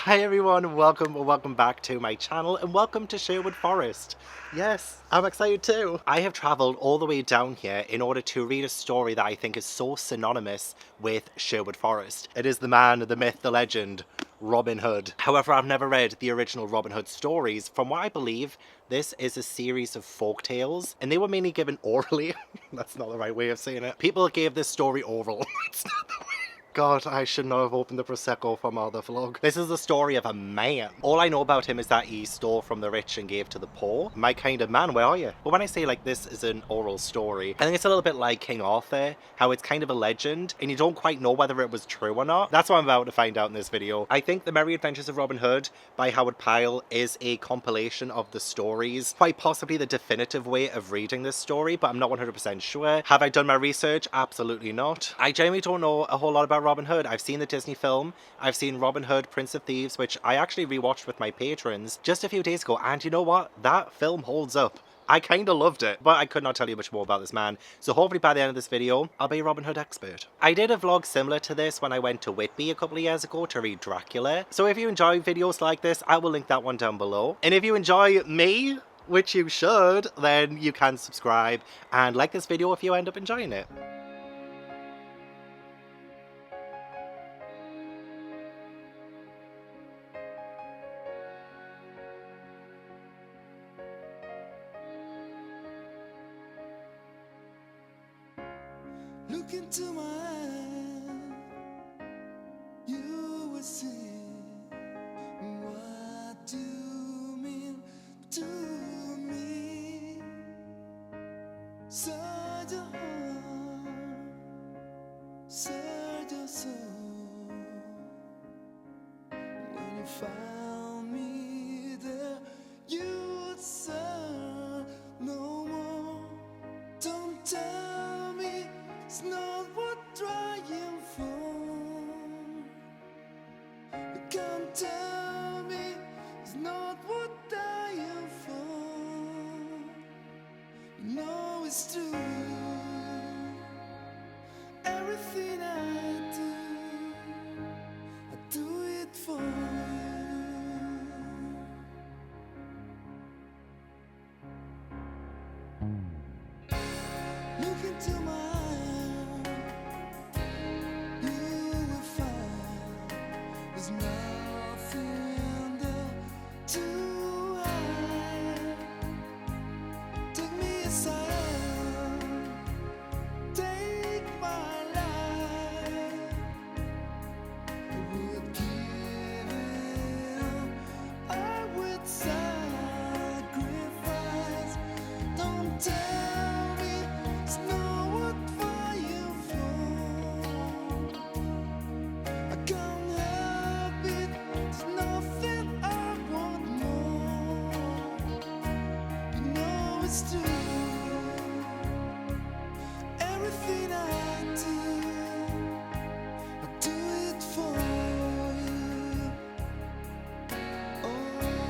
Hi everyone, welcome back to my channel and welcome to Sherwood Forest. Yes, I'm excited too. I have travelled all the way down here in order to read a story that I think is so synonymous with Sherwood Forest. It is the man, the myth, the legend, Robin Hood. However, I've never read the original Robin Hood stories. From what I believe, this is a series of folk tales and they were mainly given orally. That's not the right way of saying it. People gave this story oral. It's not the way. God, I should not have opened the Prosecco for my other vlog. This is the story of a man. All I know about him is that he stole from the rich and gave to the poor. My kind of man, where are you? But when I say like this is an oral story, I think it's a little bit like King Arthur, how it's kind of a legend and you don't quite know whether it was true or not. That's what I'm about to find out in this video. I think The Merry Adventures of Robin Hood by Howard Pyle is a compilation of the stories. Quite possibly the definitive way of reading this story, but I'm not 100% sure. Have I done my research? Absolutely not. I genuinely don't know a whole lot about Robin Hood. I've seen the Disney film, I've seen Robin Hood, Prince of Thieves, which I actually rewatched with my patrons just a few days ago, and you know what? That film holds up. I kinda loved it, but I could not tell you much more about this man, so hopefully by the end of this video, I'll be a Robin Hood expert. I did a vlog similar to this when I went to Whitby a couple of years ago to read Dracula, so if you enjoy videos like this, I will link that one down below. And if you enjoy me, which you should, then you can subscribe and like this video if you end up enjoying it. Look into my eyes, you will see what you mean to me. Search your heart, search your soul. When you found me there, you would search no more. Don't tell me it's not what trying for. You can't tell me it's not what dying for. You know it's true. Everything I do it for you. Look into my eyes, you will find there's nothing there to hide. Take me aside, take my life. I would give it up, I would sacrifice. Don't tell me it's not what you for. I can't help it, there's nothing I want more. You know it's true. Everything I do it for you. Oh yeah.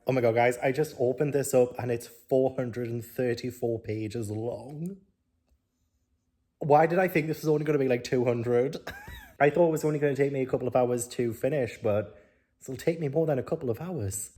Oh my god, guys, I just opened this up and it's 434 pages long. Why did I think this was only going to be like 200? I thought it was only going to take me a couple of hours to finish, but it'll take me more than a couple of hours.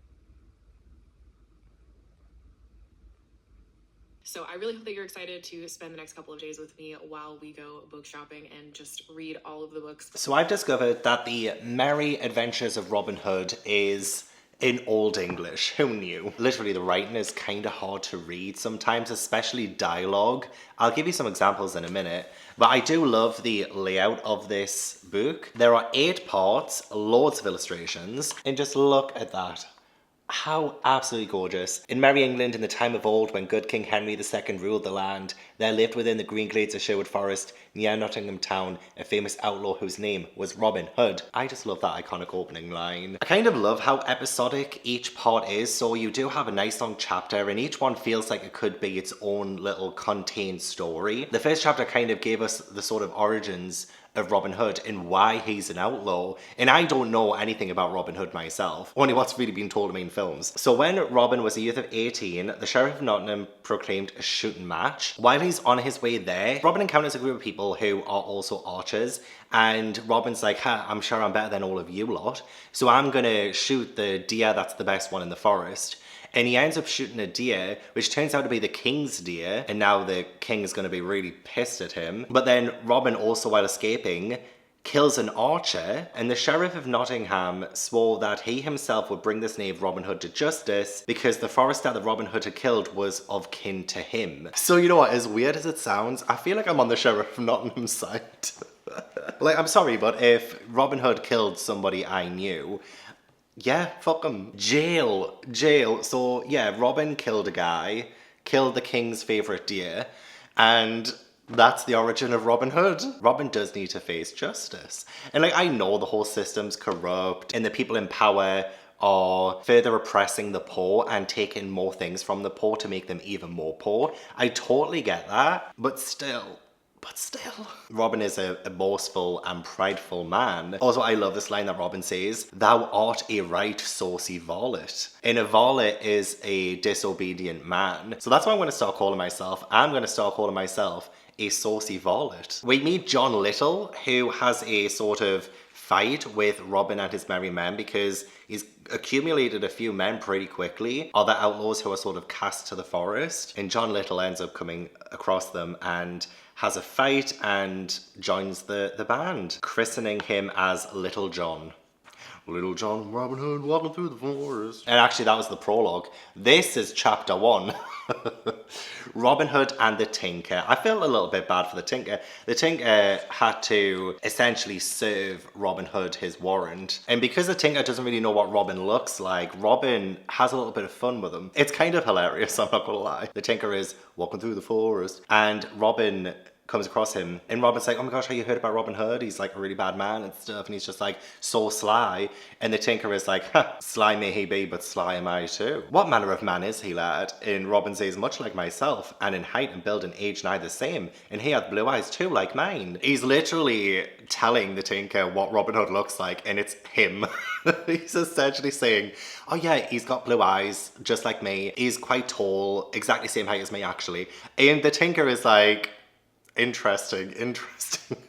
So I really hope that you're excited to spend the next couple of days with me while we go book shopping and just read all of the books. So I've discovered that The Merry Adventures of Robin Hood is in Old English. Who knew? Literally, the writing is kind of hard to read sometimes, especially dialogue. I'll give you some examples in a minute, but I do love the layout of this book. There are 8 parts, loads of illustrations, and just look at that. How absolutely gorgeous. In merry England, in the time of old, when good King Henry II ruled the land, there lived within the green glades of Sherwood Forest, near Nottingham Town, a famous outlaw whose name was Robin Hood. I just love that iconic opening line. I kind of love how episodic each part is, so you do have a nice long chapter, and each one feels like it could be its own little contained story. The first chapter kind of gave us the sort of origins of Robin Hood and why he's an outlaw. And I don't know anything about Robin Hood myself, only what's really been told to me in films. So when Robin was a youth of 18, the Sheriff of Nottingham proclaimed a shooting match. While he's on his way there, Robin encounters a group of people who are also archers, and Robin's like, ha, I'm sure I'm better than all of you lot, so I'm gonna shoot the deer that's the best one in the forest. And he ends up shooting a deer, which turns out to be the king's deer, and now the king is going to be really pissed at him. But then Robin also, while escaping, kills an archer, and the Sheriff of Nottingham swore that he himself would bring this knave Robin Hood to justice because the forester that Robin Hood had killed was of kin to him. So you know what, as weird as it sounds, I feel like I'm on the Sheriff of Nottingham's side. Like, I'm sorry, but if Robin Hood killed somebody I knew, yeah, fuck him. Jail. So, yeah, Robin killed a guy, killed the king's favourite deer, and that's the origin of Robin Hood. Robin does need to face justice. And, like, I know the whole system's corrupt, and the people in power are further oppressing the poor and taking more things from the poor to make them even more poor. I totally get that, but still, Robin is a boastful and prideful man. Also, I love this line that Robin says, "Thou art a right saucy varlet." And a varlet is a disobedient man. So that's what I'm going to start calling myself. I'm going to start calling myself a saucy varlet. We meet John Little, who has a sort of fight with Robin and his merry men because he's accumulated a few men pretty quickly, other outlaws who are sort of cast to the forest, and John Little ends up coming across them and has a fight and joins the band, christening him as Little John. Little John Robin Hood walking through the forest. And actually that was the prologue. This is chapter 1. Robin Hood and the Tinker. I feel a little bit bad for the Tinker. The Tinker had to essentially serve Robin Hood his warrant. And because the Tinker doesn't really know what Robin looks like, Robin has a little bit of fun with him. It's kind of hilarious, I'm not gonna lie. The Tinker is walking through the forest and Robin comes across him, and Robin's like, oh my gosh, have you heard about Robin Hood? He's like a really bad man and stuff, and he's just like so sly. And the Tinker is like, ha, sly may he be, but sly am I too. What manner of man is he, lad? And Robin says, much like myself, and in height and build and age nigh the same, and he hath blue eyes too, like mine. He's literally telling the Tinker what Robin Hood looks like, and it's him. He's essentially saying, oh yeah, he's got blue eyes, just like me. He's quite tall, exactly same height as me, actually. And the Tinker is like, Interesting.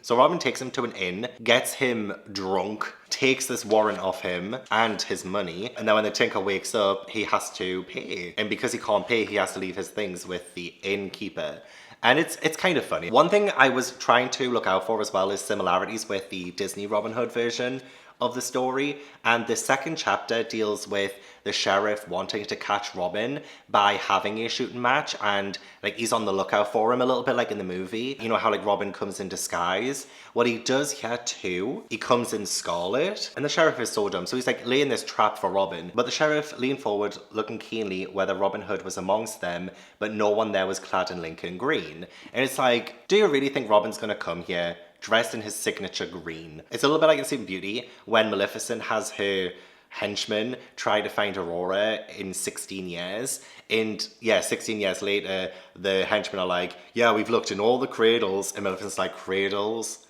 So Robin takes him to an inn, gets him drunk, takes this warrant off him and his money, and then when the Tinker wakes up, he has to pay. And because he can't pay, he has to leave his things with the innkeeper. And it's kind of funny. One thing I was trying to look out for as well is similarities with the Disney Robin Hood version of the story, and the second chapter deals with the sheriff wanting to catch Robin by having a shooting match, and like he's on the lookout for him a little bit like in the movie. You know how like Robin comes in disguise? What he does here too, he comes in scarlet, and the sheriff is so dumb, so he's like laying this trap for Robin, but the sheriff leaned forward looking keenly whether Robin Hood was amongst them, but no one there was clad in Lincoln green. And it's like, do you really think Robin's gonna come here dressed in his signature green? It's a little bit like in Sleeping Beauty when Maleficent has her henchmen try to find Aurora in 16 years. And yeah, 16 years later, the henchmen are like, yeah, we've looked in all the cradles. And Maleficent's like, cradles?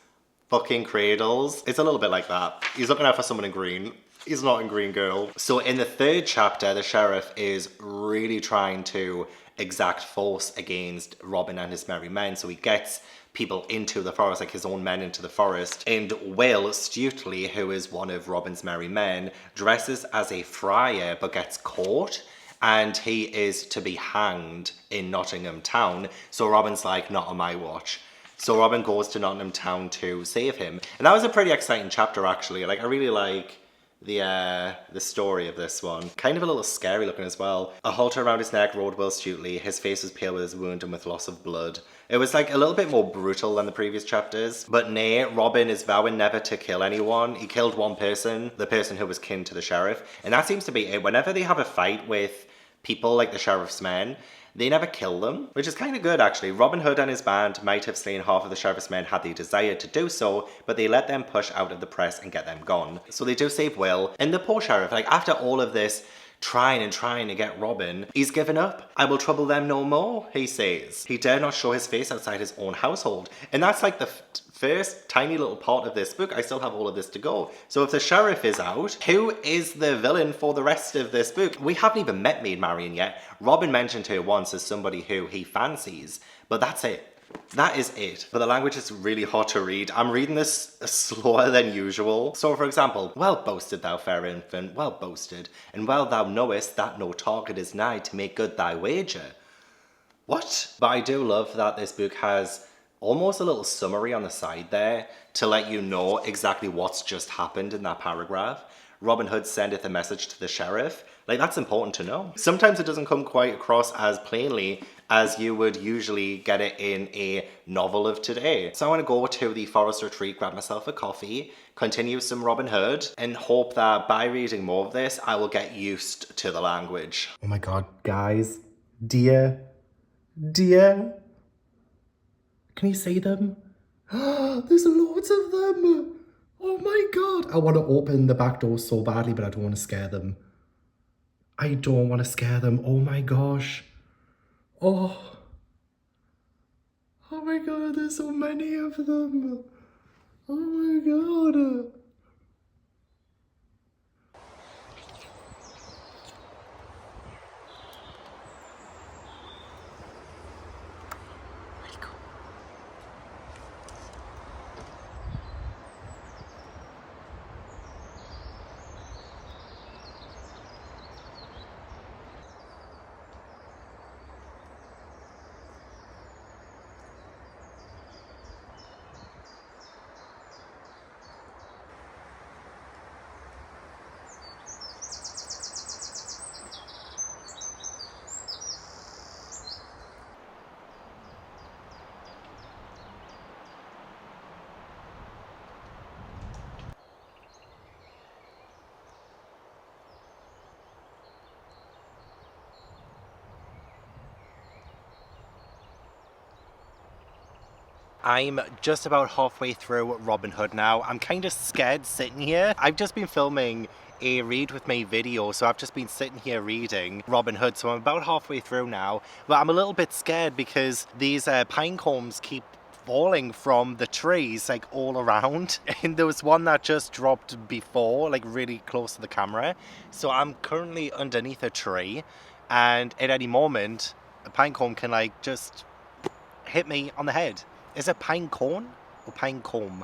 Fucking cradles? It's a little bit like that. He's looking out for someone in green. He's not in green, girl. So in the third chapter, the sheriff is really trying to exact force against Robin and his merry men. So he gets people into the forest, like his own men into the forest. And Will Stutely, who is one of Robin's merry men, dresses as a friar but gets caught, and he is to be hanged in Nottingham Town. So Robin's like, not on my watch. So Robin goes to Nottingham Town to save him. And that was a pretty exciting chapter, actually. Like, I really like the story of this one. Kind of a little scary looking as well. A halter around his neck rode Will Stutely. His face was pale with his wound and with loss of blood. It was like a little bit more brutal than the previous chapters. But nay, Robin is vowing never to kill anyone. He killed one person, the person who was kin to the sheriff. And that seems to be it. Whenever they have a fight with people like the sheriff's men, they never kill them, which is kind of good actually. Robin Hood and his band might have slain half of the sheriff's men had they desired to do so, but they let them push out of the press and get them gone. So they do save Will. And the poor sheriff, like after all of this trying to get Robin, he's given up. I will trouble them no more, he says. He dare not show his face outside his own household. And that's like the first tiny little part of this book. I still have all of this to go. So if the sheriff is out, who is the villain for the rest of this book? We haven't even met Maid Marian yet. Robin mentioned her once as somebody who he fancies, but that's it. That is it. But the language is really hard to read. I'm reading this slower than usual. So for example, well boasted thou fair infant, well boasted, and well thou knowest that no target is nigh to make good thy wager. What? But I do love that this book has almost a little summary on the side there to let you know exactly what's just happened in that paragraph. Robin Hood sendeth a message to the sheriff. Like, that's important to know. Sometimes it doesn't come quite across as plainly as you would usually get it in a novel of today. So I want to go to the forest retreat, grab myself a coffee, continue some Robin Hood, and hope that by reading more of this, I will get used to the language. Oh my god, guys. Dear. Can you see them? There's loads of them. Oh my god. I want to open the back door so badly, but I don't want to scare them. I don't want to scare them. Oh my gosh. Oh my god, there's so many of them. Oh my god. I'm just about halfway through Robin Hood now. I'm kind of scared sitting here. I've just been filming a read with me video, so I've just been sitting here reading Robin Hood, so I'm about halfway through now. But I'm a little bit scared because these pine cones keep falling from the trees like all around, and there was one that just dropped before, like really close to the camera. So I'm currently underneath a tree, and at any moment a pine cone can like just hit me on the head. Is it pine cone or pine comb?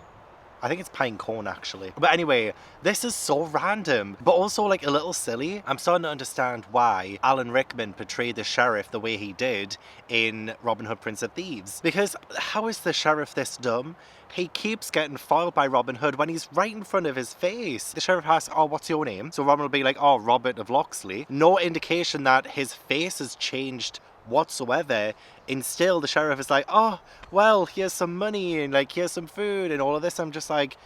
I think it's pine cone actually. But anyway, this is so random, but also like a little silly. I'm starting to understand why Alan Rickman portrayed the sheriff the way he did in Robin Hood Prince of Thieves. Because how is the sheriff this dumb? He keeps getting foiled by Robin Hood when he's right in front of his face. The sheriff asks, oh, what's your name? So Robin will be like, oh, Robert of Locksley. No indication that his face has changed whatsoever, and still the sheriff is like, oh well, here's some money and like here's some food and all of this. I'm just like,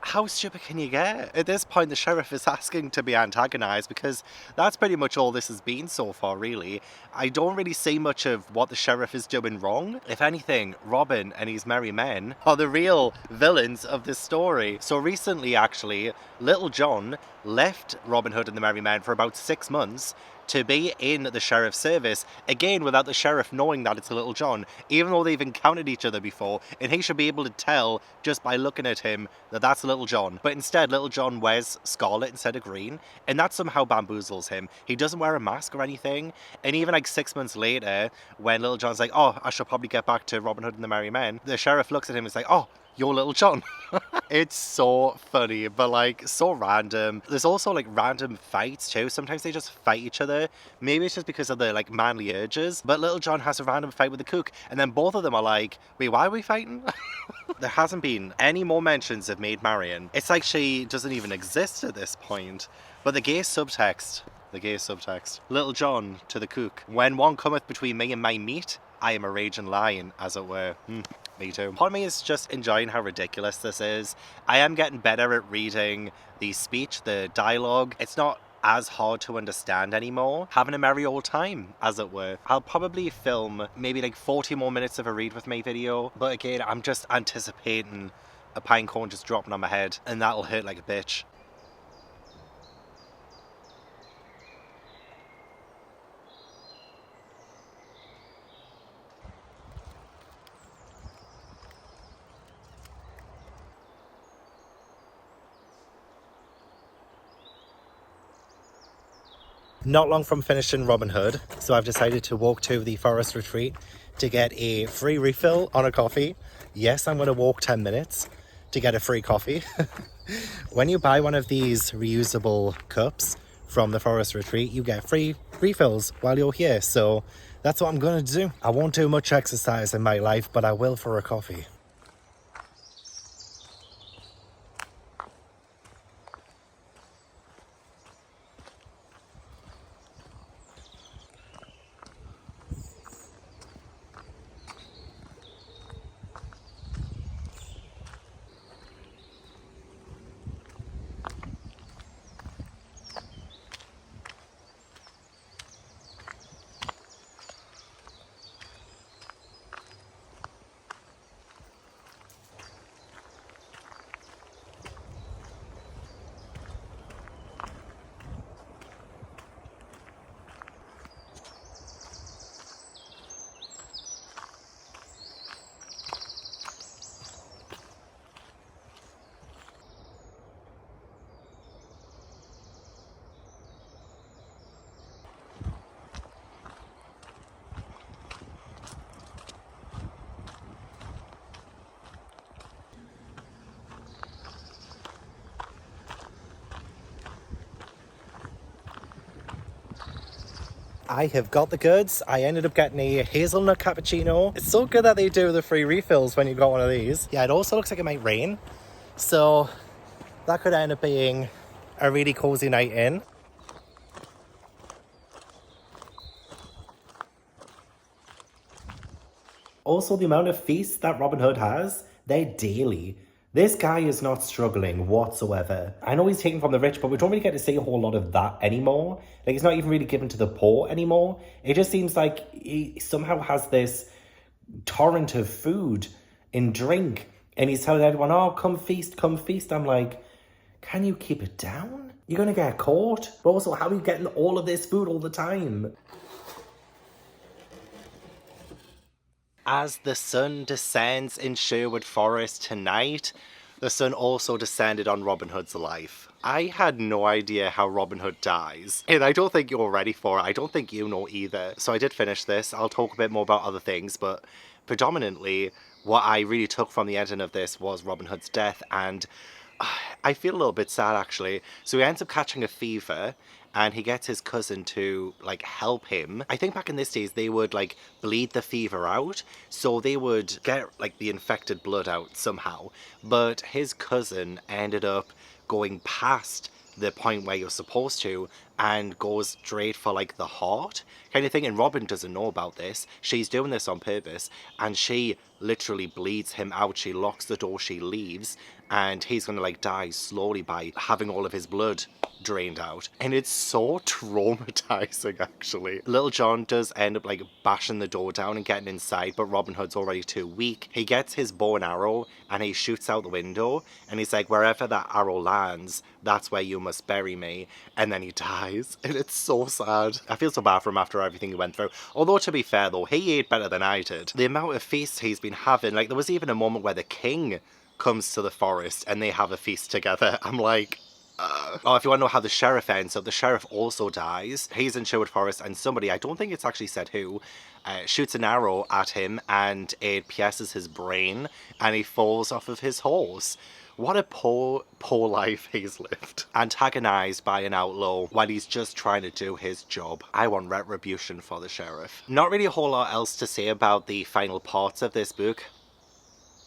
how stupid can you get? At this point the sheriff is asking to be antagonized, because that's pretty much all this has been so far really. I don't really see much of what the sheriff is doing wrong. If anything, Robin and his merry men are the real villains of this story. So recently actually, Little John left Robin Hood and the Merry Men for about 6 months to be in the sheriff's service, again without the sheriff knowing that it's Little John, even though they've encountered each other before, and he should be able to tell just by looking at him that that's Little John. But instead Little John wears scarlet instead of green, and that somehow bamboozles him. He doesn't wear a mask or anything, and even like 6 months later when Little John's like, oh, I should probably get back to Robin Hood and the Merry Men, the sheriff looks at him and is like, oh, you're Little John. It's so funny, but like so random. There's also like random fights too. Sometimes they just fight each other. Maybe it's just because of the like manly urges. But Little John has a random fight with the cook, and then both of them are like, wait, why are we fighting? There hasn't been any more mentions of Maid Marian. It's like she doesn't even exist at this point. But the gay subtext. Little John to the cook. When one cometh between me and my meat, I am a raging lion, as it were. Me too. Part of me is just enjoying how ridiculous this is. I am getting better at reading the speech, the dialogue. It's not as hard to understand anymore. Having a merry old time, as it were. I'll probably film maybe like 40 more minutes of a read with me video, but again, I'm just anticipating a pine cone just dropping on my head, and that'll hurt like a bitch. Not long from finishing Robin Hood, so I've decided to walk to the forest retreat to get a free refill on a coffee. Yes, I'm going to walk 10 minutes to get a free coffee. When you buy one of these reusable cups from the forest retreat, you get free refills while you're here. So that's what I'm going to do. I won't do much exercise in my life, but I will for a coffee. I have got the goods. I ended up getting a hazelnut cappuccino. It's so good that they do the free refills when you got one of these. Yeah, it also looks like it might rain. So that could end up being a really cozy night in. Also, the amount of feasts that Robin Hood has, they're daily. This guy is not struggling whatsoever. I know he's taken from the rich, but we don't really get to see a whole lot of that anymore. Like, he's not even really given to the poor anymore. It just seems like he somehow has this torrent of food and drink, and he's telling everyone, oh, come feast, come feast. I'm like, can you keep it down? You're gonna get caught. But also, how are you getting all of this food all the time? As the sun descends in Sherwood Forest tonight, the sun also descended on Robin Hood's life. I had no idea how Robin Hood dies, and I don't think you're ready for it. I don't think you know either. So I did finish this. I'll talk a bit more about other things, but predominantly what I really took from the ending of this was Robin Hood's death, and I feel a little bit sad actually. So he ends up catching a fever, and he gets his cousin to like help him. I think back in this days they would like bleed the fever out, so they would get like the infected blood out somehow. But his cousin ended up going past the point where you're supposed to and goes straight for like the heart kind of thing, and Robin doesn't know about this. She's doing this on purpose, and she literally bleeds him out. She locks the door, she leaves, and he's gonna like die slowly by having all of his blood drained out. And it's so traumatizing actually. Little John does end up like bashing the door down and getting inside, but Robin Hood's already too weak. He gets his bow and arrow and he shoots out the window, and he's like, wherever that arrow lands, that's where you must bury me. And then he dies, and it's so sad. I feel so bad for him after everything he went through. Although, to be fair though, he ate better than I did. The amount of feasts he's been having, like there was even a moment where the king comes to the forest and they have a feast together. I'm like, oh, if you want to know how the sheriff ends up, the sheriff also dies. He's in Sherwood Forest, and somebody, I don't think it's actually said who, shoots an arrow at him, and it pierces his brain, and he falls off of his horse. What a poor life he's lived. Antagonized by an outlaw while he's just trying to do his job. I want retribution for the sheriff. Not really a whole lot else to say about the final parts of this book.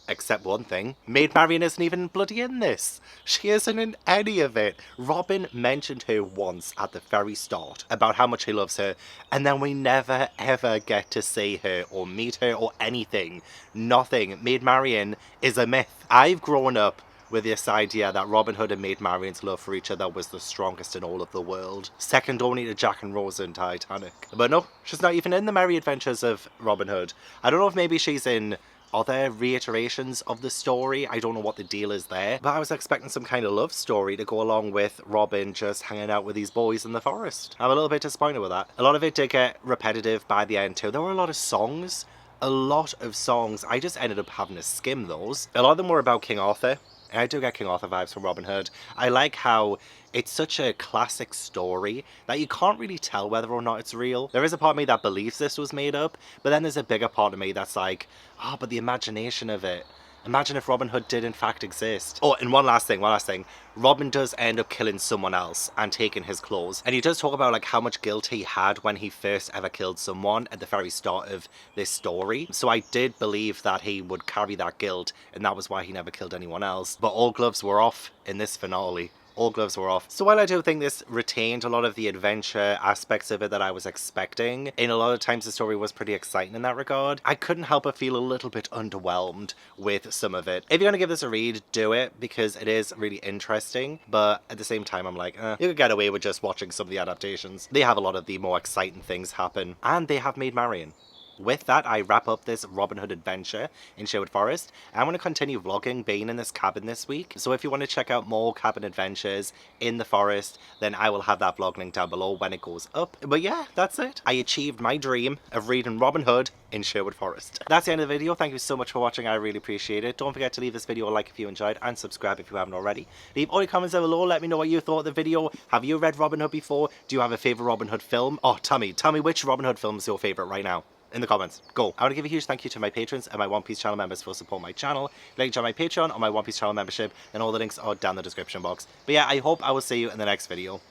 Except one thing, Maid Marian isn't even bloody in this. She isn't in any of it. Robin mentioned her once at the very start about how much he loves her, and then we never ever get to see her or meet her or anything. Nothing. Maid Marian is a myth. I've grown up with this idea that Robin Hood and Maid Marian's love for each other was the strongest in all of the world. Second only to Jack and Rose in Titanic. But no, she's not even in the Merry Adventures of Robin Hood. I don't know if maybe she's in other reiterations of the story. I don't know what the deal is there. But I was expecting some kind of love story to go along with Robin just hanging out with these boys in the forest. I'm a little bit disappointed with that. A lot of it did get repetitive by the end too. There were a lot of songs. A lot of songs. I just ended up having to skim those. A lot of them were about King Arthur. And I do get King Arthur vibes from Robin Hood. I like how it's such a classic story that you can't really tell whether or not it's real. There is a part of me that believes this was made up, but then there's a bigger part of me that's like, oh, but the imagination of it. Imagine if Robin Hood did in fact exist. Oh, and one last thing. Robin does end up killing someone else and taking his clothes. And he does talk about like how much guilt he had when he first ever killed someone at the very start of this story. So I did believe that he would carry that guilt, and that was why he never killed anyone else. But all gloves were off in this finale. All gloves were off. So while I do think this retained a lot of the adventure aspects of it that I was expecting, in a lot of times the story was pretty exciting in that regard, I couldn't help but feel a little bit underwhelmed with some of it. If you're gonna give this a read, do it, because it is really interesting, but at the same time I'm like, you could get away with just watching some of the adaptations. They have a lot of the more exciting things happen, and they have Maid Marian. With that, I wrap up this Robin Hood adventure in Sherwood Forest. I'm going to continue vlogging being in this cabin this week. So if you want to check out more cabin adventures in the forest, then I will have that vlog link down below when it goes up. But yeah, that's it. I achieved my dream of reading Robin Hood in Sherwood Forest. That's the end of the video. Thank you so much for watching. I really appreciate it. Don't forget to leave this video a like if you enjoyed, and subscribe if you haven't already. Leave all your comments down below. Let me know what you thought of the video. Have you read Robin Hood before? Do you have a favourite Robin Hood film? Oh, tell me which Robin Hood film is your favourite right now. In the comments. Go. I want to give a huge thank you to my patrons and my One Piece channel members for supporting my channel. If you'd like to join my Patreon or my One Piece channel membership, then all the links are down in the description box. But yeah, I hope I will see you in the next video.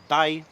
Bye!